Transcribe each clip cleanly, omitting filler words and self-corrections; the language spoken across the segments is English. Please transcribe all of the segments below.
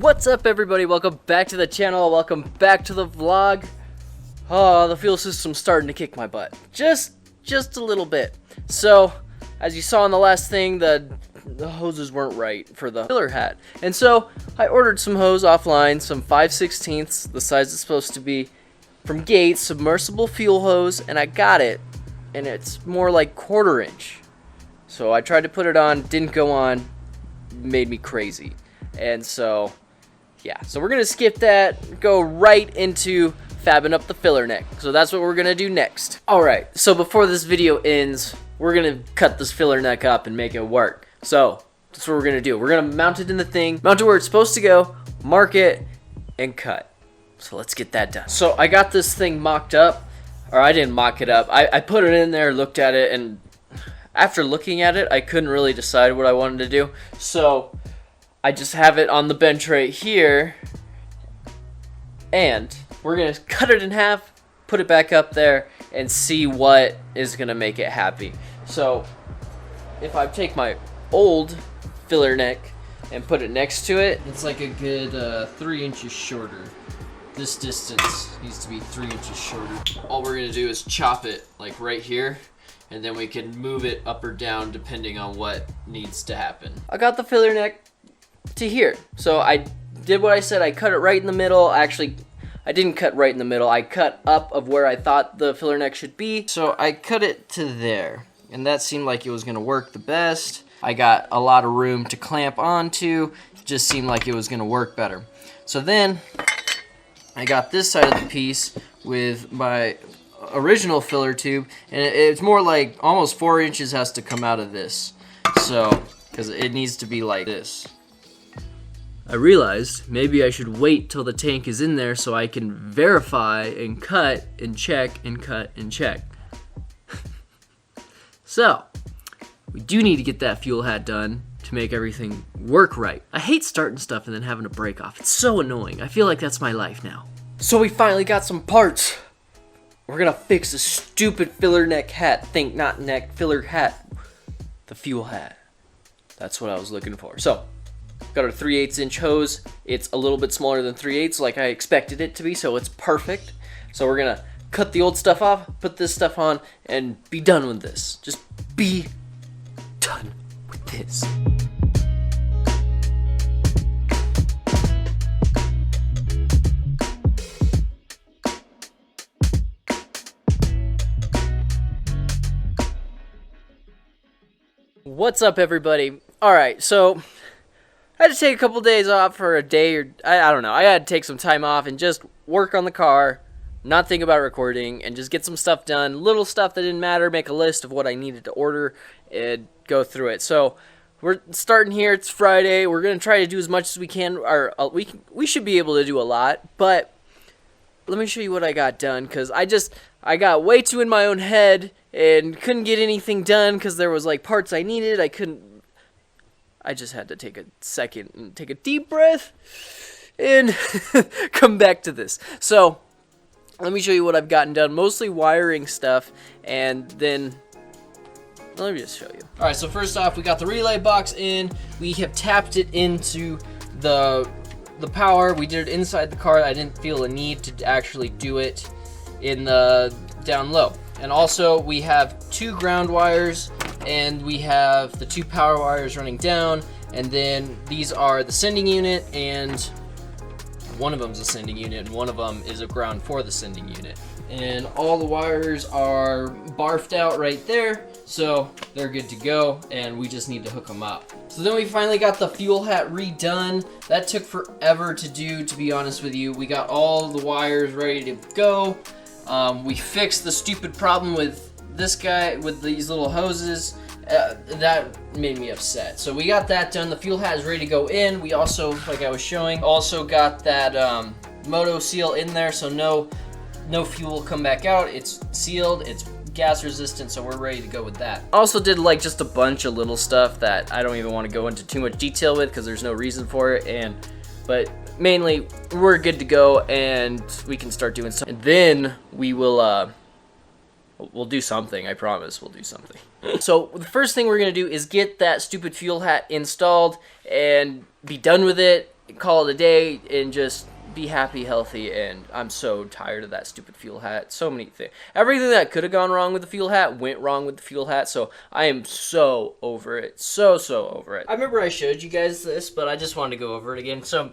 What's up, everybody? Welcome back to the channel. Welcome back to the vlog. Oh, the fuel system's starting to kick my butt. Just a little bit. So, as you saw in the last thing, the hoses weren't right for the filler hat. And so, I ordered some hose offline, some 5/16, the size it's supposed to be, from Gates, submersible fuel hose, and I got it. And it's more like 1/4 inch. So I tried to put it on, didn't go on, made me crazy. And so, yeah, so we're gonna skip that, go right into fabbing up the filler neck. So that's what we're gonna do next. Alright, so before this video ends, we're gonna cut this filler neck up and make it work. So, that's what we're gonna do. We're gonna mount it in the thing, mount it where it's supposed to go, mark it, and cut. So let's get that done. So I got this thing mocked up, or I didn't mock it up. I put it in there, looked at it, and after looking at it, I couldn't really decide what I wanted to do. So I just have it on the bench right here, and we're gonna cut it in half, put it back up there, and see what is gonna make it happy. So if I take my old filler neck and put it next to it, it's like a good 3 inches shorter. This distance needs to be 3 inches shorter. All we're gonna do is chop it like right here, and then we can move it up or down depending on what needs to happen. I got the filler neck to here. So I did what I said, I cut it right in the middle. Actually, I didn't cut right in the middle. I cut up of where I thought the filler neck should be. So I cut it to there, and that seemed like it was gonna work the best. I got a lot of room to clamp onto. It just seemed like it was gonna work better. So then I got this side of the piece with my original filler tube, and it's more like almost 4 inches has to come out of this. So, because it needs to be like this. I realized maybe I should wait till the tank is in there so I can verify and cut and check and cut and check. So, we do need to get that fuel hat done to make everything work right. I hate starting stuff and then having to break off. It's so annoying. I feel like that's my life now. So we finally got some parts. We're gonna fix the stupid filler neck hat. Think not neck, filler hat. The fuel hat. That's what I was looking for. So, got our 3/8 inch hose. It's a little bit smaller than 3/8 like I expected it to be, so it's perfect. So we're gonna cut the old stuff off, put this stuff on, and be done with this. Just be done with this. What's up, everybody? Alright, so I had to take a couple days off for a day, or I don't know. I had to take some time off and just work on the car, not think about recording, and just get some stuff done. Little stuff that didn't matter, make a list of what I needed to order, and go through it. So we're starting here. It's Friday. We're going to try to do as much as we can. We should be able to do a lot, but let me show you what I got done, because I got way too in my own head and couldn't get anything done because there was like parts I needed. I just had to take a second and take a deep breath and come back to this. So let me show you what I've gotten done. Mostly wiring stuff, and then let me just show you. All right, so first off, we got the relay box in. We have tapped it into the power. We did it inside the car. I didn't feel a need to actually do it in the down low. And also we have 2 ground wires, and we have the 2 power wires running down, and then these are the sending unit, and one of them is a sending unit, and one of them is a ground for the sending unit. And all the wires are barfed out right there, so they're good to go, and we just need to hook them up. So then we finally got the fuel hat redone. That took forever to do, to be honest with you. We got all the wires ready to go. We fixed the stupid problem with this guy, with these little hoses. That made me upset. So we got that done. The fuel hat is ready to go in. We also, like I was showing, also got that moto seal in there, so no fuel will come back out. It's sealed, it's gas resistant, so we're ready to go with that. Also did like just a bunch of little stuff that I don't even want to go into too much detail with because there's no reason for it, but mainly we're good to go, and we can start doing something. And then we will we'll do something. I promise we'll do something. So the first thing we're gonna do is get that stupid fuel hat installed and be done with it. call it a day and just be happy, healthy, and I'm so tired of that stupid fuel hat. So many things. Everything that could have gone wrong with the fuel hat went wrong with the fuel hat, so I am so over it. So over it. I remember I showed you guys this, but I just wanted to go over it again. So,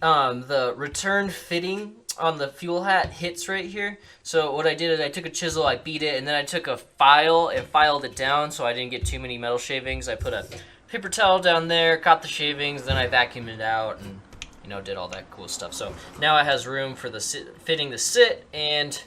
the return fitting on the fuel hat hits right here. So what I did is I took a chisel, I beat it, and then I took a file and filed it down so I didn't get too many metal shavings. I put a paper towel down there, caught the shavings, then I vacuumed it out, and did all that cool stuff. So now it has room for the fitting the sit, and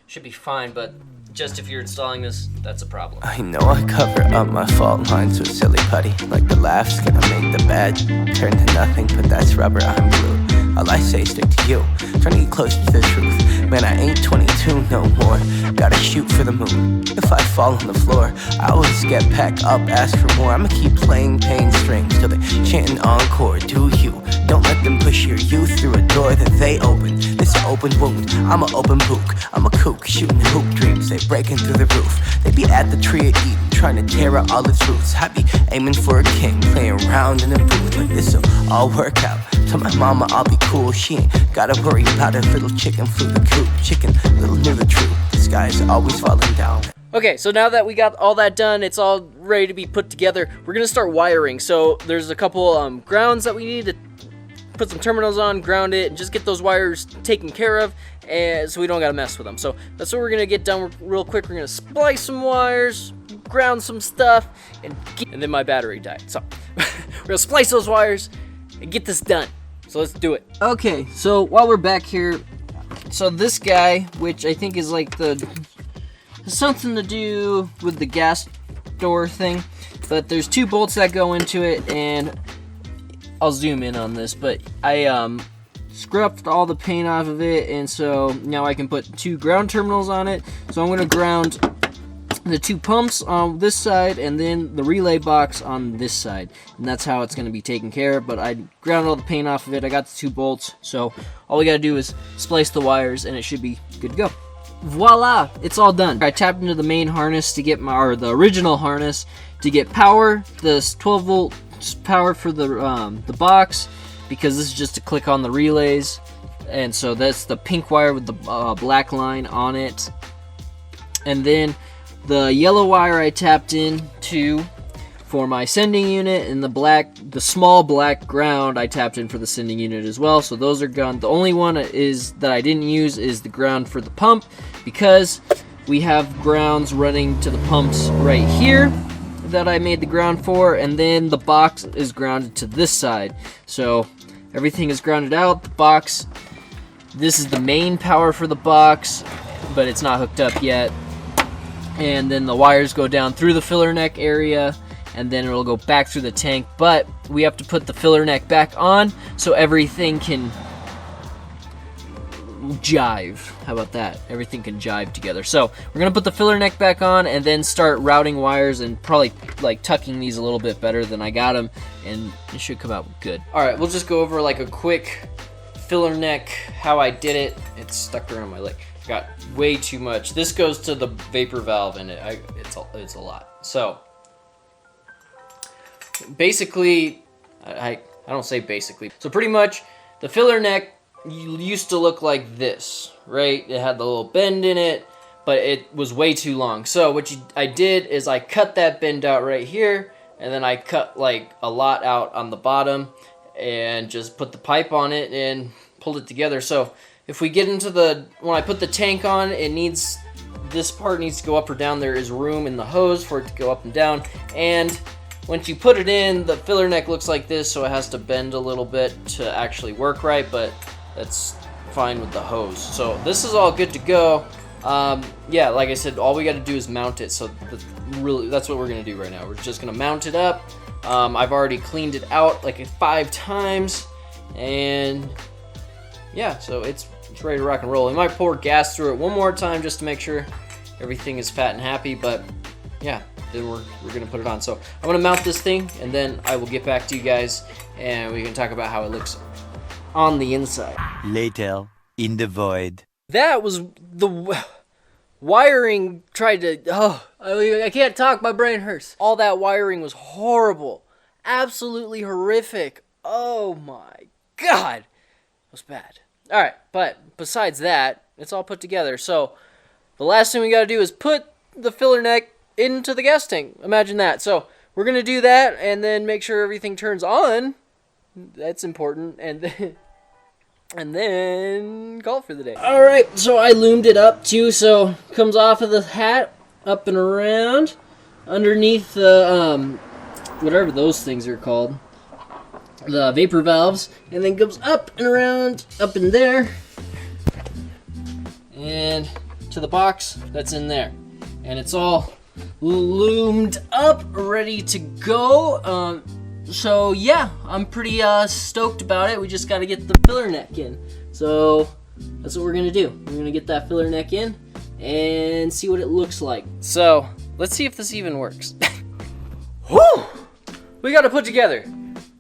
should be fine, but just if you're installing this, that's a problem. I know I cover up my fault lines with silly putty, like the laugh's gonna make the bad turn to nothing, but that's rubber, I'm glue. All I say, stick to you, trying to get closer to the truth. Man, I ain't 22 no more, gotta shoot for the moon. If I fall on the floor, I always get back up, ask for more. I'ma keep playing pain strings till they chanting encore. Do you? Don't let them push your youth through a door that they open. This an open wound, I'm an open book. I'm a kook, shooting hoop dreams, they breaking through the roof. They be at the tree of Eden, trying to tear out all its roots. I be aiming for a king, playing around in a booth. Like this'll all work out. Tell my mama I'll be cool, she ain't gotta worry about her little chicken flew the coop. Chicken, little knew the truth, the sky's always falling down. Okay, so now that we got all that done, it's all ready to be put together, we're gonna start wiring. So there's a couple grounds that we need to put some terminals on, ground it, and just get those wires taken care of, and so we don't gotta mess with them. So that's what we're gonna get done real quick. We're gonna splice some wires, ground some stuff, and then my battery died. So we're gonna splice those wires and get this done. So let's do it. Okay, so while we're back here, so this guy, which I think is like has something to do with the gas door thing, but there's 2 bolts that go into it, and I'll zoom in on this, but I scrubbed all the paint off of it, and so now I can put 2 ground terminals on it. So I'm going to ground the 2 pumps on this side and then the relay box on this side, and that's how it's going to be taken care of. But I ground all the paint off of it, I got the 2 bolts, so all we got to do is splice the wires and it should be good to go. Voila, it's all done. I tapped into the main harness to get the original harness to get power, the 12 volt power for the box, because this is just to click on the relays, and so that's the pink wire with the black line on it. And then the yellow wire I tapped into for my sending unit, and the small black ground I tapped in for the sending unit as well. So those are gone. The only one that I didn't use is the ground for the pump, because we have grounds running to the pumps right here that I made the ground for, and then the box is grounded to this side. So everything is grounded out. The box, this is the main power for the box, but it's not hooked up yet. And then the wires go down through the filler neck area, and then it'll go back through the tank, but we have to put the filler neck back on so everything can jive. How about that? Everything can jive together. So we're gonna put the filler neck back on and then start routing wires and probably like tucking these a little bit better than I got them, and it should come out good. All right, we'll just go over like a quick filler neck, how I did it. It's stuck around my leg. Got way too much. This goes to the vapor valve, and it's a lot. So basically, I don't say basically. So pretty much, the filler neck used to look like this, right? It had the little bend in it, but it was way too long. So what I did is I cut that bend out right here, and then I cut like a lot out on the bottom, and just put the pipe on it and pulled it together. So if we get into when I put the tank on, this part needs to go up or down. There is room in the hose for it to go up and down, and once you put it in, the filler neck looks like this, so it has to bend a little bit to actually work right, but that's fine with the hose. So this is all good to go. Yeah, like I said, all we got to do is mount it, so that's what we're going to do right now. We're just going to mount it up. I've already cleaned it out like 5 times, and yeah, so it's ready to rock and roll. We might pour gas through it one more time just to make sure everything is fat and happy, but yeah, then we're gonna put it on. So I'm gonna mount this thing, and then I will get back to you guys, and we can talk about how it looks on the inside. Later, in the void. That was the wiring I can't talk, my brain hurts. All that wiring was horrible. Absolutely horrific. Oh my God, that was bad. All right, but besides that, it's all put together. So the last thing we got to do is put the filler neck into the gas tank. Imagine that. So we're going to do that and then make sure everything turns on. That's important. And then call it for the day. All right, so I loomed it up too. So it comes off of the hat, up and around, underneath the, whatever those things are called, the vapor valves, and then goes up and around, up in there, and to the box that's in there. And it's all loomed up, ready to go. So yeah, I'm pretty stoked about it. We just got to get the filler neck in. So that's what we're gonna do. We're gonna get that filler neck in and see what it looks like. So let's see if this even works. Whew! We got to put together.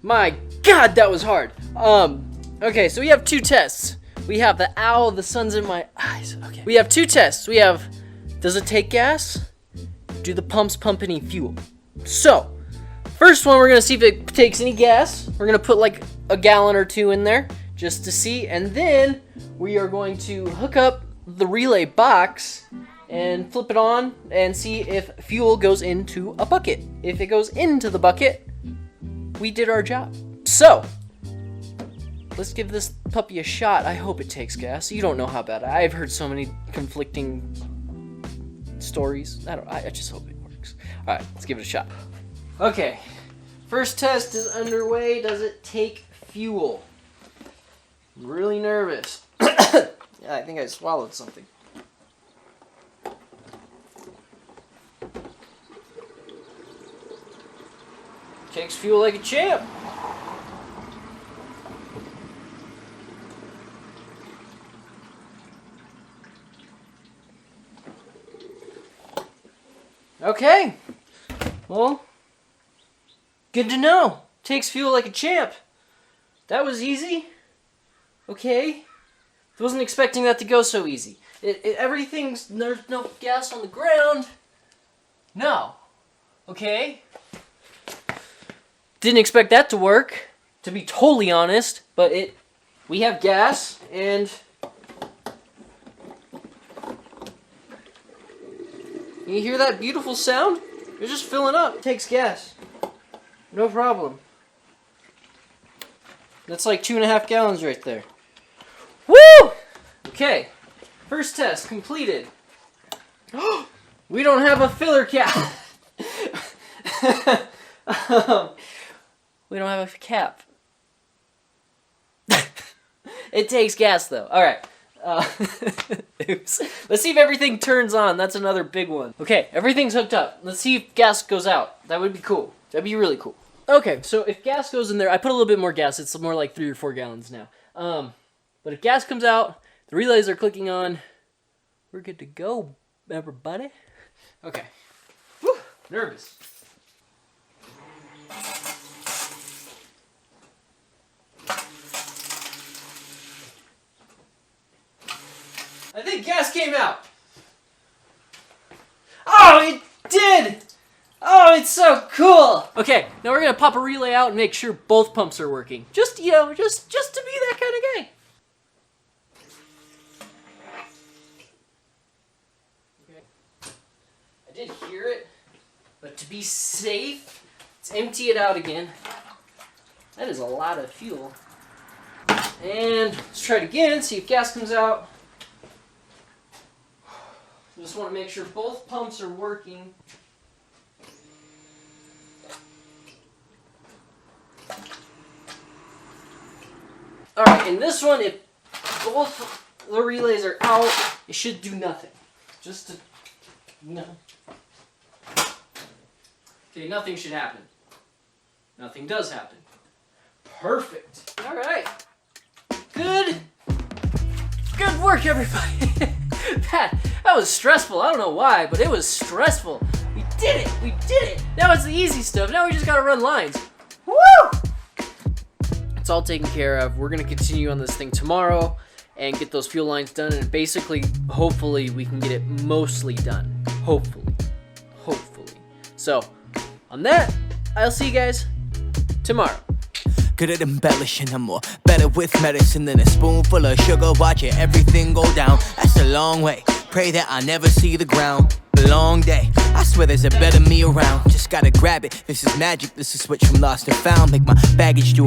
My God, that was hard. Okay, so we have two tests. We have the owl, the sun's in my eyes. Okay. We have two tests. We have, does it take gas? Do the pumps pump any fuel? So, first one, we're gonna see if it takes any gas. We're gonna put like a gallon or two in there just to see, and then we are going to hook up the relay box and flip it on and see if fuel goes into a bucket. If it goes into the bucket, we did our job. So, let's give this puppy a shot. I hope it takes gas. You don't know how bad. I've heard so many conflicting stories. I just hope it works. All right, let's give it a shot. Okay, first test is underway. Does it take fuel? I'm really nervous. Yeah, I think I swallowed something. Takes fuel like a champ. Okay. Well, good to know. Takes fuel like a champ. That was easy. Okay. Wasn't expecting that to go so easy. Everything's, there's no gas on the ground. No. Okay. Didn't expect that to work, to be totally honest, but we have gas, and you hear that beautiful sound? It's just filling up. It takes gas. No problem. That's like 2.5 gallons right there. Woo! Okay, first test completed. We don't have a filler cap. We don't have a cap. It takes gas though. All right. Oops. Let's see if everything turns on. That's another big one. Okay, everything's hooked up. Let's see if gas goes out. That would be cool. That'd be really cool. Okay, so if gas goes in there, I put a little bit more gas. It's more like 3 or 4 gallons now. But if gas comes out, the relays are clicking on. We're good to go, everybody. Okay. Whew, nervous. I think gas came out. Oh, it did! Oh, it's so cool! Okay, now we're gonna pop a relay out and make sure both pumps are working. Just, you know, just to be that kind of guy. Okay. I did hear it, but to be safe, let's empty it out again. That is a lot of fuel. And let's try it again, see if gas comes out. Just want to make sure both pumps are working. Alright, in this one, if both the relays are out, it should do nothing. Just to, no. Okay, nothing should happen. Nothing does happen. Perfect. Alright. Good work, everybody. That was stressful. I don't know why, but it was stressful. We did it. We did it. Now it's the easy stuff. Now we just gotta run lines. Woo! It's all taken care of. We're gonna continue on this thing tomorrow and get those fuel lines done, and basically, hopefully, we can get it mostly done. Hopefully. So, on that, I'll see you guys tomorrow. good at embellishing. I'm more better with medicine than a spoonful of sugar. Watching everything go down, that's a long way. Pray that I never see the ground. A long day, I swear there's a better me around. Just gotta grab it, this is magic. This is switch from lost to found. Make my baggage do